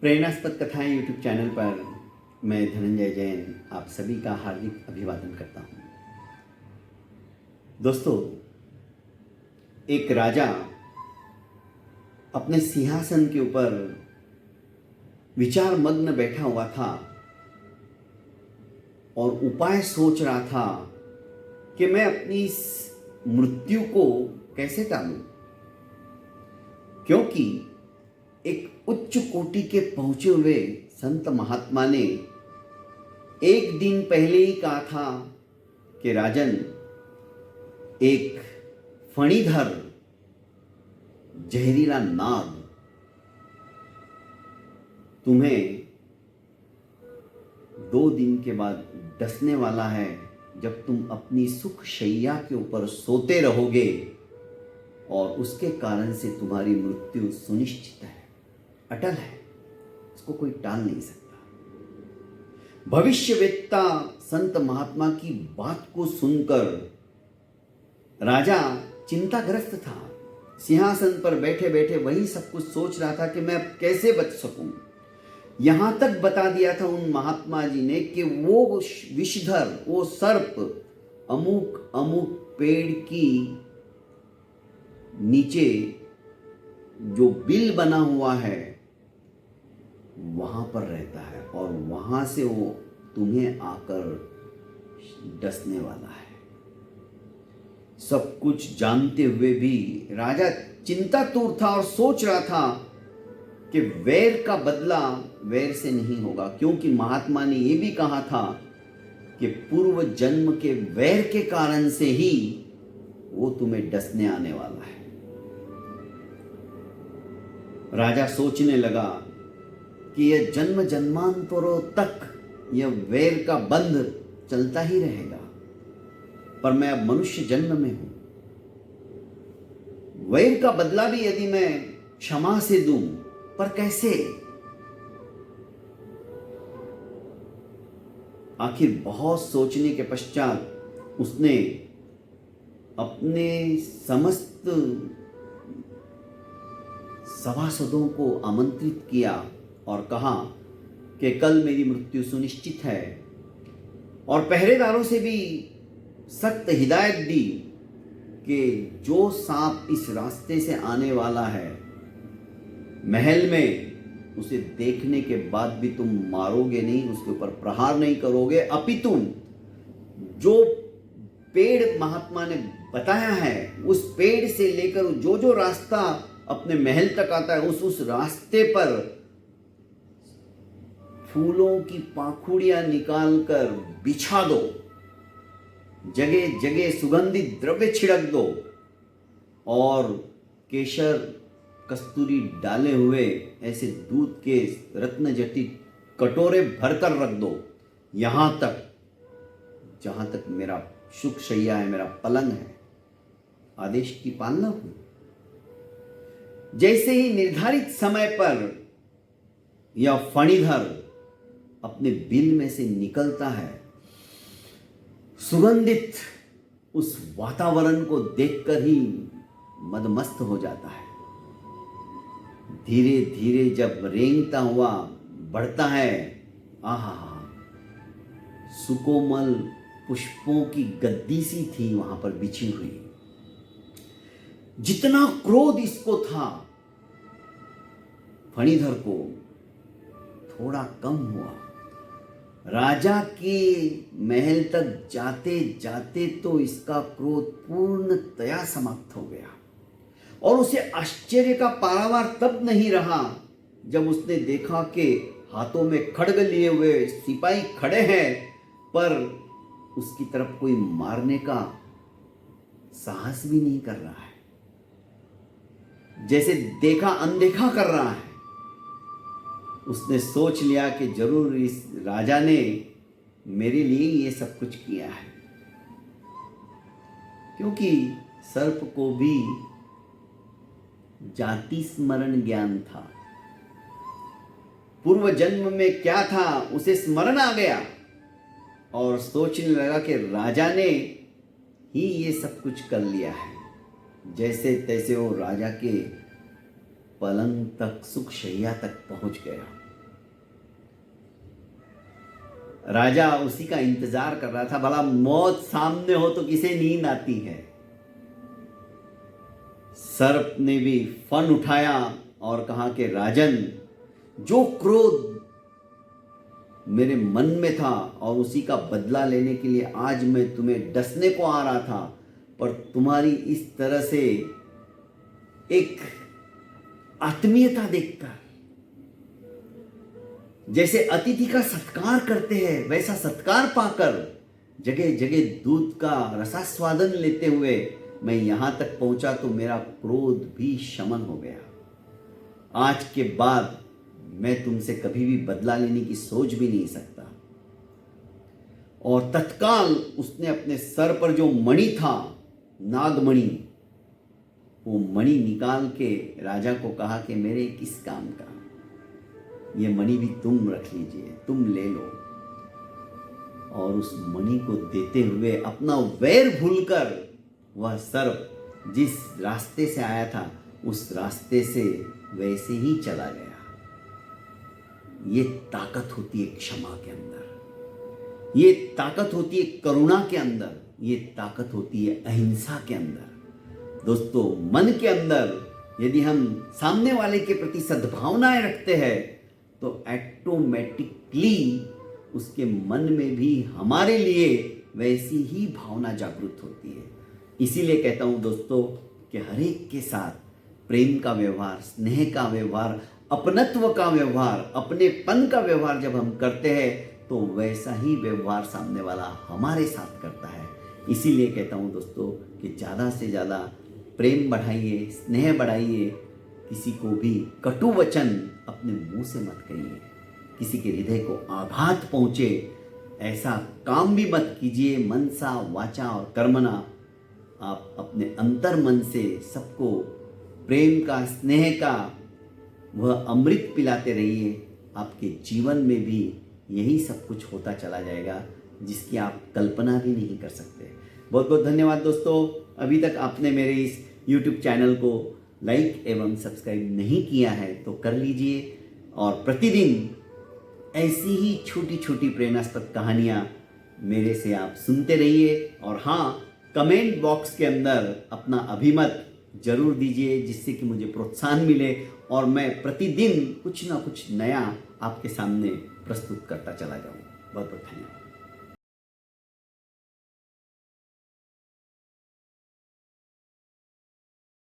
प्रेरणास्पद कथाएं YouTube channel पर मैं धनंजय जैन आप सभी का हार्दिक अभिवादन करता हूं। दोस्तों, एक राजा अपने सिंहासन के ऊपर विचार मग्न बैठा हुआ था और उपाय सोच रहा था कि मैं अपनी इस मृत्यु को कैसे टालूं, क्योंकि एक उच्च कोटि के पहुंचे हुए संत महात्मा ने एक दिन पहले ही कहा था कि राजन, एक फणीधर जहरीला नाग तुम्हें 2 दिन के बाद डसने वाला है, जब तुम अपनी सुख शैया के ऊपर सोते रहोगे और उसके कारण से तुम्हारी मृत्यु सुनिश्चित है, अटल है, उसको कोई टाल नहीं सकता। भविष्यवेत्ता संत महात्मा की बात को सुनकर राजा चिंताग्रस्त था। सिंहासन पर बैठे बैठे वही सब कुछ सोच रहा था कि मैं अब कैसे बच सकूं। यहां तक बता दिया था उन महात्मा जी ने कि वो विषधर, वो सर्प अमुक अमुक पेड़ की नीचे जो बिल बना हुआ है वहां पर रहता है और वहां से वो तुम्हें आकर डसने वाला है। सब कुछ जानते हुए भी राजा चिंतातुर था और सोच रहा था कि वैर का बदला वैर से नहीं होगा, क्योंकि महात्मा ने यह भी कहा था कि पूर्व जन्म के वैर के कारण से ही वो तुम्हें डसने आने वाला है। राजा सोचने लगा कि यह जन्म जन्मांतरों तक यह वैर का बंध चलता ही रहेगा, पर मैं अब मनुष्य जन्म में हूं। वैर का बदला भी यदि मैं क्षमा से दूं, पर कैसे? आखिर बहुत सोचने के पश्चात उसने अपने समस्त सभासदों को आमंत्रित किया और कहा कि कल मेरी मृत्यु सुनिश्चित है, और पहरेदारों से भी सख्त हिदायत दी कि जो सांप इस रास्ते से आने वाला है महल में, उसे देखने के बाद भी तुम मारोगे नहीं, उसके ऊपर प्रहार नहीं करोगे, अपितु जो पेड़ महात्मा ने बताया है उस पेड़ से लेकर जो जो रास्ता अपने महल तक आता है उस रास्ते पर फूलों की पाखुड़ियां निकालकर बिछा दो, जगह जगह सुगंधित द्रव्य छिड़क दो और केशर कस्तूरी डाले हुए ऐसे दूध के रत्न जटित कटोरे भरकर रख दो, यहां तक जहां तक मेरा सुख शैया है, मेरा पलंग है। आदेश की पालना हुई। जैसे ही निर्धारित समय पर यह फणीधर अपने बिल में से निकलता है, सुगंधित उस वातावरण को देखकर ही मदमस्त हो जाता है। धीरे धीरे जब रेंगता हुआ बढ़ता है, आहा, सुकोमल पुष्पों की गद्दी सी थी वहां पर बिछी हुई। जितना क्रोध इसको था, फणीधर को थोड़ा कम हुआ। राजा के महल तक जाते जाते तो इसका क्रोध पूर्णतया समाप्त हो गया, और उसे आश्चर्य का पारावार तब नहीं रहा जब उसने देखा कि हाथों में खड्ग लिए हुए सिपाही खड़े हैं, पर उसकी तरफ कोई मारने का साहस भी नहीं कर रहा है, जैसे देखा अनदेखा कर रहा है। उसने सोच लिया कि जरूर इस राजा ने मेरे लिए ये सब कुछ किया है, क्योंकि सर्प को भी जाति स्मरण ज्ञान था। पूर्व जन्म में क्या था उसे स्मरण आ गया और सोचने लगा कि राजा ने ही ये सब कुछ कर लिया है। जैसे तैसे वो राजा के पलंग तक, सुख शैया तक पहुंच गया। राजा उसी का इंतजार कर रहा था। भला मौत सामने हो तो किसे नींद आती है। सर्प ने भी फन उठाया और कहा कि राजन, जो क्रोध मेरे मन में था और उसी का बदला लेने के लिए आज मैं तुम्हें डसने को आ रहा था, पर तुम्हारी इस तरह से एक आत्मीयता देखकर, जैसे अतिथि का सत्कार करते हैं वैसा सत्कार पाकर, जगह जगह दूध का रसास्वादन लेते हुए मैं यहां तक पहुंचा तो मेरा क्रोध भी शमन हो गया। आज के बाद मैं तुमसे कभी भी बदला लेने की सोच भी नहीं सकता। और तत्काल उसने अपने सर पर जो मणि था, नागमणि, वो मणि निकाल के राजा को कहा कि मेरे किस काम का, ये मणि भी तुम रख लीजिए, तुम ले लो। और उस मणि को देते हुए अपना वैर भूलकर वह सर्प जिस रास्ते से आया था उस रास्ते से वैसे ही चला गया। ये ताकत होती है क्षमा के अंदर, ये ताकत होती है करुणा के अंदर, ये ताकत होती है अहिंसा के अंदर। दोस्तों, मन के अंदर यदि हम सामने वाले के प्रति सद्भावनाएं रखते हैं तो ऑटोमेटिकली उसके मन में भी हमारे लिए वैसी ही भावना जागृत होती है। इसीलिए कहता हूं दोस्तों कि हर एक के साथ प्रेम का व्यवहार, स्नेह का व्यवहार, अपनत्व का व्यवहार, अपनेपन का व्यवहार जब हम करते हैं तो वैसा ही व्यवहार सामने वाला हमारे साथ करता है। इसीलिए कहता हूं दोस्तों कि ज़्यादा से ज़्यादा प्रेम बढ़ाइए, स्नेह बढ़ाइए। किसी को भी कटु वचन अपने मुंह से मत कहिए, किसी के हृदय को आघात पहुंचे ऐसा काम भी मत कीजिए। मनसा, वाचा और कर्मणा, आप अपने अंतर मन से सबको प्रेम का, स्नेह का वह अमृत पिलाते रहिए। आपके जीवन में भी यही सब कुछ होता चला जाएगा जिसकी आप कल्पना भी नहीं कर सकते। बहुत बहुत धन्यवाद दोस्तों। अभी तक आपने मेरे इस YouTube चैनल को लाइक एवं सब्सक्राइब नहीं किया है तो कर लीजिए, और प्रतिदिन ऐसी ही छोटी छोटी प्रेरणास्पद कहानियाँ मेरे से आप सुनते रहिए। और हाँ, कमेंट बॉक्स के अंदर अपना अभिमत जरूर दीजिए जिससे कि मुझे प्रोत्साहन मिले और मैं प्रतिदिन कुछ ना कुछ नया आपके सामने प्रस्तुत करता चला जाऊँ। बहुत बहुत धन्यवाद।